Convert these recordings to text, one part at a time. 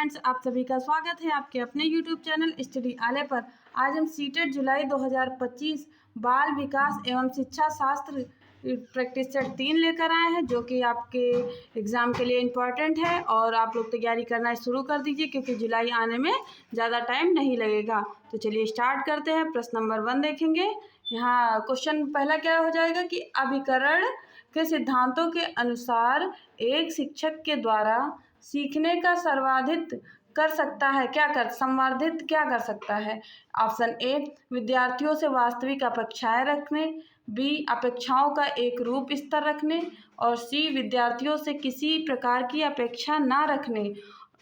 Friends, आप सभी का स्वागत है आपके अपने यूट्यूब चैनल स्टडी आले पर। आज हम सीटेट जुलाई 2025 बाल विकास एवं शिक्षा शास्त्र प्रैक्टिस सेट 3 लेकर आए हैं, जो कि आपके एग्ज़ाम के लिए इम्पॉर्टेंट है। और आप लोग तैयारी करना शुरू कर दीजिए, क्योंकि जुलाई आने में ज़्यादा टाइम नहीं लगेगा। तो चलिए स्टार्ट करते हैं। प्रश्न नंबर 1 देखेंगे। यहाँ क्वेश्चन पहला क्या हो जाएगा कि अभिकरण के सिद्धांतों के अनुसार एक शिक्षक के द्वारा सीखने का संवर्धित कर सकता है संवर्धित क्या कर सकता है। ऑप्शन ए, विद्यार्थियों से वास्तविक अपेक्षाएं रखने, बी, अपेक्षाओं का एक रूप स्तर रखने, और सी, विद्यार्थियों से किसी प्रकार की अपेक्षा ना रखने।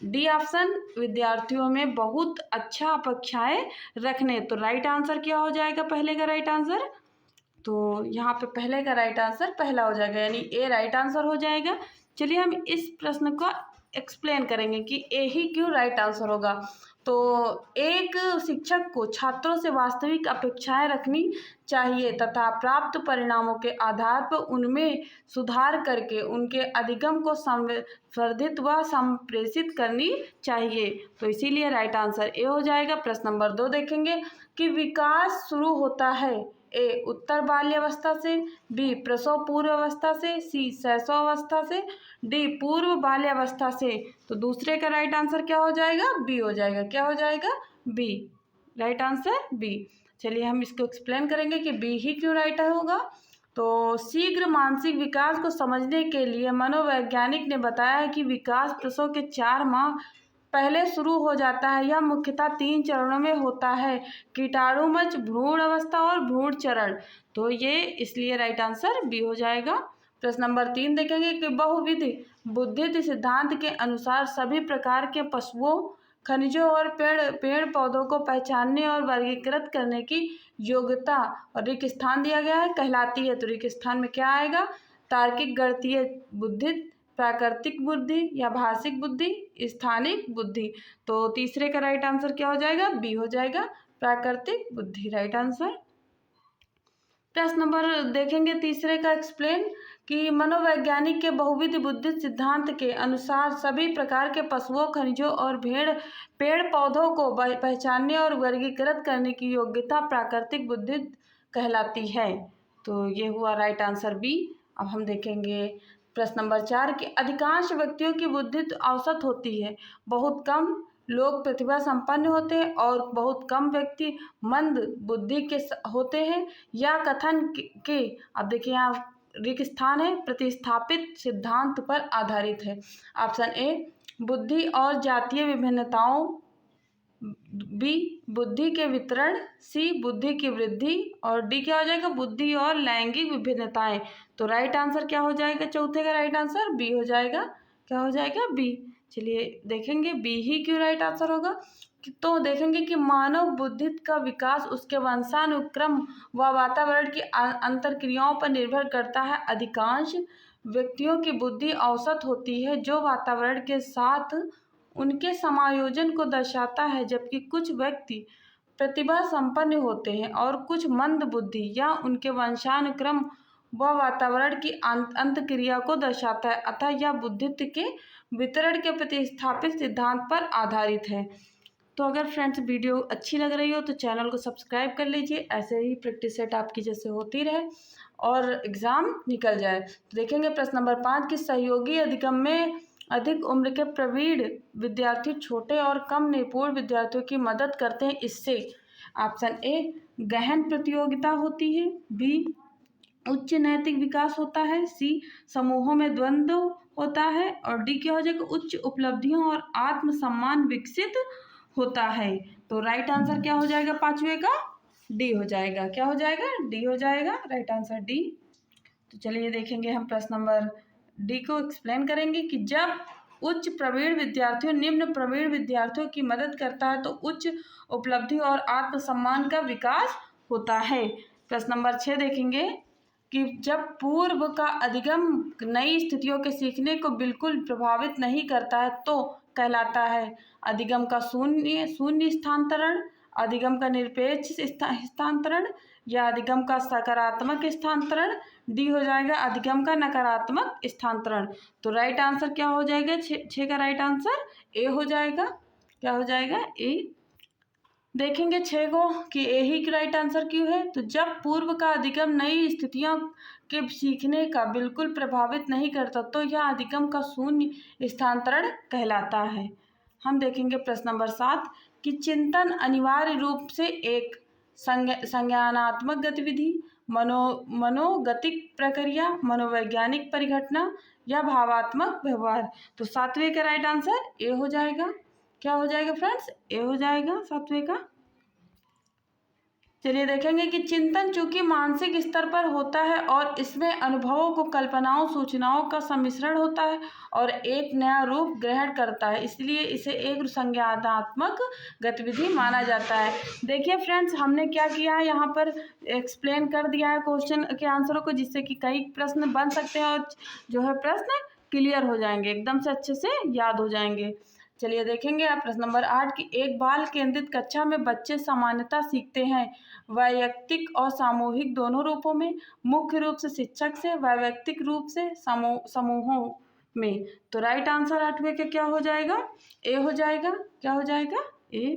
डी ऑप्शन, विद्यार्थियों में बहुत अच्छा अपेक्षाएं रखने। तो राइट आंसर क्या हो जाएगा? पहले का राइट आंसर, तो यहाँ पे पहले का राइट आंसर पहला हो जाएगा, यानी ए राइट आंसर हो जाएगा। चलिए हम इस प्रश्न को एक्सप्लेन करेंगे कि ए ही क्यों राइट आंसर होगा। तो एक शिक्षक को छात्रों से वास्तविक अपेक्षाएं रखनी चाहिए तथा प्राप्त परिणामों के आधार पर उनमें सुधार करके उनके अधिगम को संवर्धित व संप्रेषित करनी चाहिए। तो इसीलिए राइट आंसर ए हो जाएगा। प्रश्न नंबर 2 देखेंगे कि विकास शुरू होता है ए, उत्तर बाल्यावस्था से, बी, प्रसव पूर्व अवस्था से, सी, शैशव अवस्था से, डी, पूर्व बाल्यावस्था से। तो दूसरे का राइट आंसर क्या हो जाएगा? बी हो जाएगा। क्या हो जाएगा? बी। Right answer B. चलिए हम इसको एक्सप्लेन करेंगे कि बी ही क्यों राइट होगा। तो शीघ्र मानसिक विकास को समझने के लिए मनोवैज्ञानिक ने बताया है कि विकास प्रसव के 4 माह पहले शुरू हो जाता है। यह मुख्यतः 3 चरणों में होता है: कीटाणुमच, भ्रूण अवस्था और भ्रूण चरण। तो ये इसलिए राइट आंसर बी हो जाएगा। प्रश्न नंबर 3 देखेंगे कि बहुविध बुद्धित्व सिद्धांत के अनुसार सभी प्रकार के पशुओं, खनिजों और पेड़ पौधों को पहचानने और वर्गीकृत करने की योग्यता, और रिक्त स्थान दिया गया है, कहलाती है। तो रिक्त स्थान में क्या आएगा? तार्किक गणितीय बुद्धित्व, प्राकृतिक बुद्धि या भाषिक बुद्धि, स्थानिक बुद्धि। तो तीसरे का राइट आंसर क्या हो जाएगा? बी हो जाएगा, प्राकृतिक बुद्धि। Right answer. प्रश्न नंबर देखेंगे तीसरे का एक्सप्लेन कि मनोवैज्ञानिक के बहुविध बुद्धित्व सिद्धांत के अनुसार सभी प्रकार के पशुओं, खनिजों और पेड़ पौधों को पहचानने और वर्गीकृत करने की योग्यता प्राकृतिक बुद्धित्व कहलाती है। तो ये हुआ राइट आंसर बी। अब हम देखेंगे प्रश्न नंबर 4 कि अधिकांश व्यक्तियों की बुद्धित्व औसत होती है। बहुत कम लोग प्रतिभा संपन्न होते हैं और बहुत कम व्यक्ति मंद बुद्धि के होते हैं। या कथन के अब देखिए यहाँ रिक्त स्थान है, प्रतिस्थापित सिद्धांत पर आधारित है। ऑप्शन ए, बुद्धि और जातीय विभिन्नताओं, बी, बुद्धि के वितरण, सी, बुद्धि की वृद्धि, और डी क्या हो जाएगा? बुद्धि और लैंगिक विभिन्नताएं। तो राइट आंसर क्या हो जाएगा? चौथे का राइट आंसर बी हो जाएगा। क्या हो जाएगा? बी। चलिए देखेंगे बी ही क्यों राइट आंसर होगा। तो देखेंगे कि मानव बुद्धित्व का विकास उसके वंशानुक्रम व वातावरण की अंतर्क्रियाओं पर निर्भर करता है। अधिकांश व्यक्तियों की बुद्धि औसत होती है, जो वातावरण के साथ उनके समायोजन को दर्शाता है, जबकि कुछ व्यक्ति प्रतिभा संपन्न होते हैं और कुछ मंद बुद्धि या उनके वंशानुक्रम व वातावरण की अंतक्रिया को दर्शाता है। अतः यह बुद्धित्व के वितरण के प्रतिस्थापित सिद्धांत पर आधारित है। तो अगर फ्रेंड्स वीडियो अच्छी लग रही हो तो चैनल को सब्सक्राइब कर लीजिए, ऐसे ही प्रैक्टिस सेट आपकी जैसे होती रहे और एग्ज़ाम निकल जाए। तो देखेंगे प्रश्न नंबर 5 कि सहयोगी अधिगम में अधिक उम्र के प्रवीण विद्यार्थी छोटे और कम निपुण विद्यार्थियों की मदद करते हैं। इससे ऑप्शन ए, गहन प्रतियोगिता होती है, बी, उच्च नैतिक विकास होता है, सी, समूहों में द्वंद्व होता है, और डी क्या हो जाएगा? उच्च उपलब्धियों और आत्मसम्मान विकसित होता है। तो राइट आंसर क्या हो जाएगा? पांचवे का डी हो जाएगा। क्या हो जाएगा? डी हो जाएगा। Right answer D. तो चलिए देखेंगे हम प्रश्न नंबर डी को एक्सप्लेन करेंगे कि जब उच्च प्रवीण विद्यार्थियों निम्न प्रवीण विद्यार्थियों की मदद करता है तो उच्च उपलब्धि और आत्मसम्मान का विकास होता है। प्रश्न नंबर 6 देखेंगे कि जब पूर्व का अधिगम नई स्थितियों के सीखने को बिल्कुल प्रभावित नहीं करता है तो कहलाता है। अधिगम का शून्य स्थानांतरण, अधिगम का निरपेक्ष स्थानांतरण, या अधिगम का सकारात्मक स्थानांतरण। डी हो जाएगा, अधिगम का नकारात्मक स्थानांतरण। तो राइट आंसर क्या हो जाएगा? 6 का राइट आंसर ए हो जाएगा। क्या हो जाएगा? ए। देखेंगे 6 को कि ए ही राइट आंसर क्यों है। तो जब पूर्व का अधिगम नई स्थितियों के सीखने का बिल्कुल प्रभावित नहीं करता तो यह अधिगम का शून्य स्थानांतरण कहलाता है। हम देखेंगे प्रश्न नंबर 7 कि चिंतन अनिवार्य रूप से एक संज्ञानात्मक गतिविधि, मनोगतिक प्रक्रिया, मनोवैज्ञानिक परिघटना या भावात्मक व्यवहार। तो 7वें का राइट आंसर ए हो जाएगा। क्या हो जाएगा फ्रेंड्स? ए हो जाएगा 7वें का। चलिए देखेंगे कि चिंतन चूंकि मानसिक स्तर पर होता है और इसमें अनुभवों को कल्पनाओं सूचनाओं का सम्मिश्रण होता है और एक नया रूप ग्रहण करता है, इसलिए इसे एक संज्ञानात्मक गतिविधि माना जाता है। देखिए फ्रेंड्स, हमने क्या किया है, यहाँ पर एक्सप्लेन कर दिया है क्वेश्चन के आंसरों को, जिससे कि कई प्रश्न बन सकते हैं और जो है प्रश्न क्लियर हो जाएंगे, एकदम से अच्छे से याद हो जाएंगे। चलिए देखेंगे आप प्रश्न नंबर 8 की एक बाल केंद्रित कक्षा में बच्चे सामान्यतः सीखते हैं वैयक्तिक और सामूहिक दोनों रूपों में, मुख्य रूप से शिक्षक से, वैयक्तिक रूप से समूहों में। तो राइट आंसर 8वें के क्या हो जाएगा? ए हो जाएगा। क्या हो जाएगा? ए।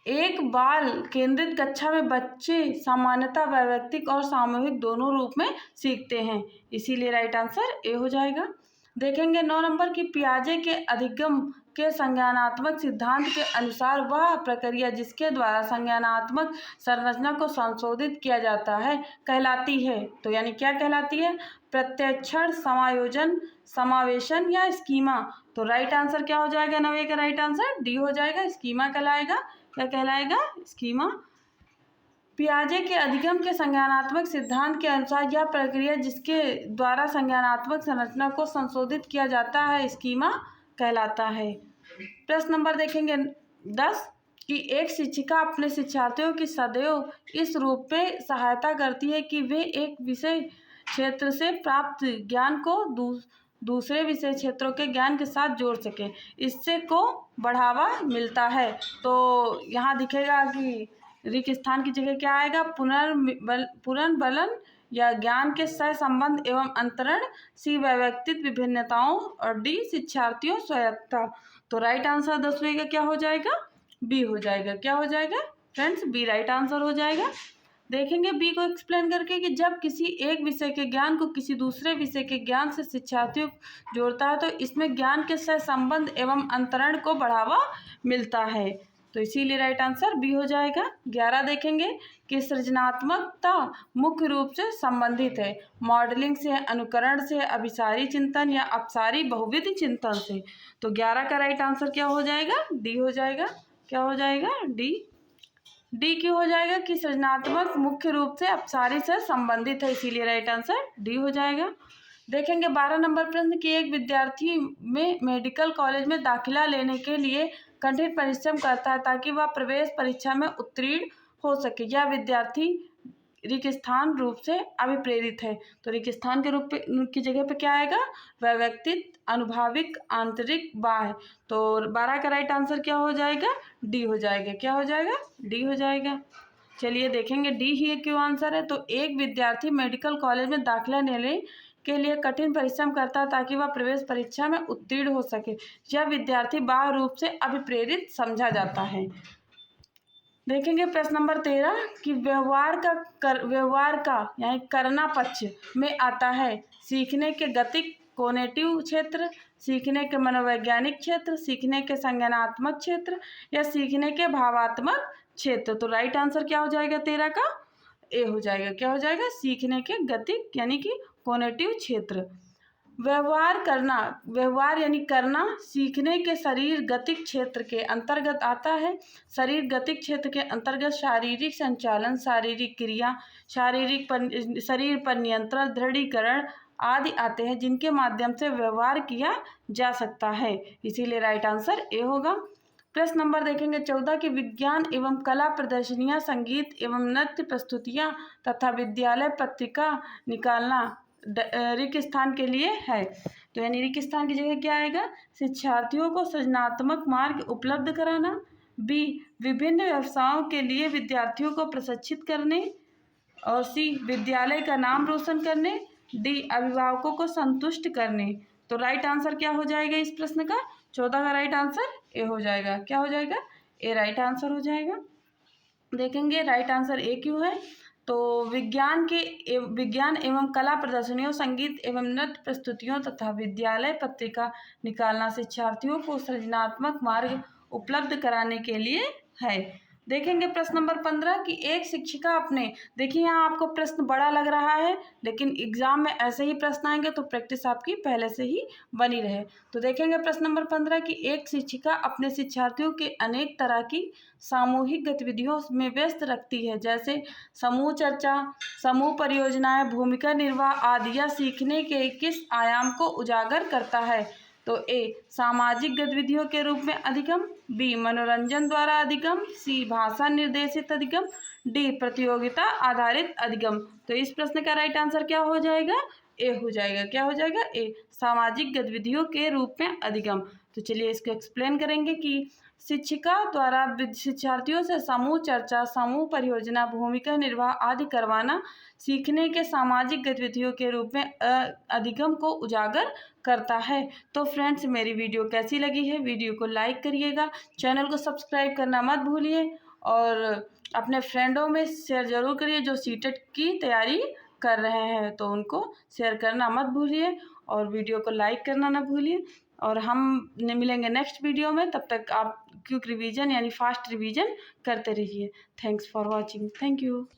एक बाल केंद्रित कक्षा में बच्चे सामान्यतः वैयक्तिक और सामूहिक दोनों रूप में सीखते हैं, इसीलिए राइट आंसर ए हो जाएगा। देखेंगे 9 नंबर की पियाजे के अधिगम के संज्ञानात्मक सिद्धांत के अनुसार वह प्रक्रिया जिसके द्वारा संज्ञानात्मक संरचना को संशोधित किया जाता है कहलाती है। तो यानी क्या कहलाती है? प्रत्यक्षण, समायोजन, समावेशन या स्कीमा। तो राइट आंसर क्या हो जाएगा? 9वें का राइट आंसर डी हो जाएगा। स्कीमा कहलाएगा। क्या कहलाएगा? स्कीमा। पियाजे के अधिगम के संज्ञानात्मक सिद्धांत के अनुसार यह प्रक्रिया जिसके द्वारा संज्ञानात्मक संरचना को संशोधित किया जाता है स्कीमा कहलाता है। प्रश्न नंबर देखेंगे 10 कि एक शिक्षिका अपने शिक्षार्थियों की सदैव इस रूप में सहायता करती है कि वे एक विषय क्षेत्र से प्राप्त ज्ञान को दूसरे विषय क्षेत्रों के ज्ञान के साथ जोड़ सके, इससे को बढ़ावा मिलता है। तो यहाँ दिखेगा कि रिक्त स्थान की जगह क्या आएगा? पुनर्बलन या ज्ञान के सह संबंध एवं अंतरण, सी वैयक्तिक विभिन्नताओं और डी शिक्षार्थियों स्वायत्तता। तो राइट आंसर 10वें का क्या हो जाएगा? बी हो जाएगा। क्या हो जाएगा फ्रेंड्स? बी राइट आंसर हो जाएगा। देखेंगे बी को एक्सप्लेन करके कि जब किसी एक विषय के ज्ञान को किसी दूसरे विषय के ज्ञान से शिक्षार्थियों जोड़ता है तो इसमें ज्ञान के सह संबंध एवं अंतरण को बढ़ावा मिलता है, तो इसीलिए राइट आंसर बी हो जाएगा। 11 देखेंगे कि सृजनात्मकता मुख्य रूप से संबंधित है मॉडलिंग से, अनुकरण से, अभिसारी चिंतन या अपसारी बहुविध चिंतन से। तो 11 का राइट आंसर क्या हो जाएगा? डी हो जाएगा। क्या हो जाएगा? डी। डी क्यों हो जाएगा? कि सृजनात्मक मुख्य रूप से अपसारी से संबंधित है, इसीलिए राइट आंसर डी हो जाएगा। देखेंगे 12 नंबर प्रश्न कि एक विद्यार्थी में मेडिकल कॉलेज में दाखिला लेने के लिए कठिन परिश्रम करता है ताकि वह प्रवेश परीक्षा में उत्तीर्ण हो सके। यह विद्यार्थी रिक्त स्थान रूप से अभिप्रेरित है। तो रिक्त स्थान के रूप की जगह पे क्या आएगा? वैयक्तिक, अनुभाविक, आंतरिक, बाह्य। तो 12 का राइट आंसर क्या हो जाएगा? डी हो जाएगा। क्या हो जाएगा? डी हो जाएगा। चलिए देखेंगे डी ही क्यों आंसर है। तो एक विद्यार्थी मेडिकल कॉलेज में दाखिला लेने के लिए कठिन परिश्रम करता है ताकि वह प्रवेश परीक्षा में उत्तीर्ण हो सके। यह विद्यार्थी बाह्य रूप से अभिप्रेरित समझा जाता है। देखेंगे प्रश्न नंबर 13 कि व्यवहार का यानी करना पक्ष में आता है सीखने के गतिक कोग्निटिव क्षेत्र, सीखने के मनोवैज्ञानिक क्षेत्र, सीखने के संज्ञानात्मक क्षेत्र या सीखने के भावात्मक क्षेत्र। तो राइट आंसर क्या हो जाएगा 13 का? ए हो जाएगा। क्या हो जाएगा? सीखने के गतिक यानी कि कोग्निटिव क्षेत्र। व्यवहार यानी करना सीखने के शरीर गतिक क्षेत्र के अंतर्गत आता है। शरीर गतिक क्षेत्र के अंतर्गत शारीरिक संचालन, शारीरिक क्रिया, शरीर पर नियंत्रण, दृढ़ीकरण आदि आते हैं जिनके माध्यम से व्यवहार किया जा सकता है, इसीलिए राइट आंसर ए होगा। प्रश्न नंबर देखेंगे 14 की विज्ञान एवं कला प्रदर्शनियां, संगीत एवं नृत्य प्रस्तुतियां तथा विद्यालय पत्रिका निकालना रिक्त स्थान के लिए है। तो यानी रिक्त स्थान की जगह क्या आएगा? शिक्षार्थियों को सृजनात्मक मार्ग उपलब्ध कराना, बी विभिन्न व्यवसायों के लिए विद्यार्थियों को प्रशिक्षित करने, और सी विद्यालय का नाम रोशन करने, डी अभिभावकों को संतुष्ट करने। तो राइट आंसर क्या हो जाएगा इस प्रश्न का? 14 का राइट आंसर ए हो जाएगा। क्या हो जाएगा? ए राइट आंसर हो जाएगा। देखेंगे राइट आंसर ए क्यों है। तो विज्ञान एवं कला प्रदर्शनियों, संगीत एवं नृत्य प्रस्तुतियों तथा विद्यालय पत्रिका निकालना शिक्षार्थियों को सृजनात्मक मार्ग उपलब्ध कराने के लिए है। देखेंगे प्रश्न नंबर 15 कि एक शिक्षिका अपने, देखिए यहाँ आपको प्रश्न बड़ा लग रहा है, लेकिन एग्जाम में ऐसे ही प्रश्न आएंगे तो प्रैक्टिस आपकी पहले से ही बनी रहे। तो देखेंगे प्रश्न नंबर 15 कि एक शिक्षिका अपने शिक्षार्थियों के अनेक तरह की सामूहिक गतिविधियों में व्यस्त रखती है, जैसे समूह चर्चा, समूह परियोजनाएं, भूमिका निर्वाह आदि। यह सीखने के किस आयाम को उजागर करता है? तो ए सामाजिक गतिविधियों के रूप में अधिगम, बी मनोरंजन द्वारा अधिगम, सी भाषा निर्देशित अधिगम, डी प्रतियोगिता आधारित अधिगम। तो इस प्रश्न का राइट आंसर क्या हो जाएगा? ए हो जाएगा। क्या हो जाएगा? ए सामाजिक गतिविधियों के रूप में अधिगम। तो चलिए इसको एक्सप्लेन करेंगे कि शिक्षिका द्वारा शिक्षार्थियों से समूह चर्चा, समूह परियोजना, भूमिका निर्वाह आदि करवाना सीखने के सामाजिक गतिविधियों के रूप में अधिगम को उजागर करता है। तो फ्रेंड्स, मेरी वीडियो कैसी लगी है? वीडियो को लाइक करिएगा, चैनल को सब्सक्राइब करना मत भूलिए और अपने फ्रेंडों में शेयर ज़रूर करिए जो सीटेट की तैयारी कर रहे हैं, तो उनको शेयर करना मत भूलिए और वीडियो को लाइक करना ना भूलिए। और हम मिलेंगे नेक्स्ट वीडियो में, तब तक आप क्विक रिवीजन यानी फास्ट रिवीजन करते रहिए। Thanks for watching. Thank you.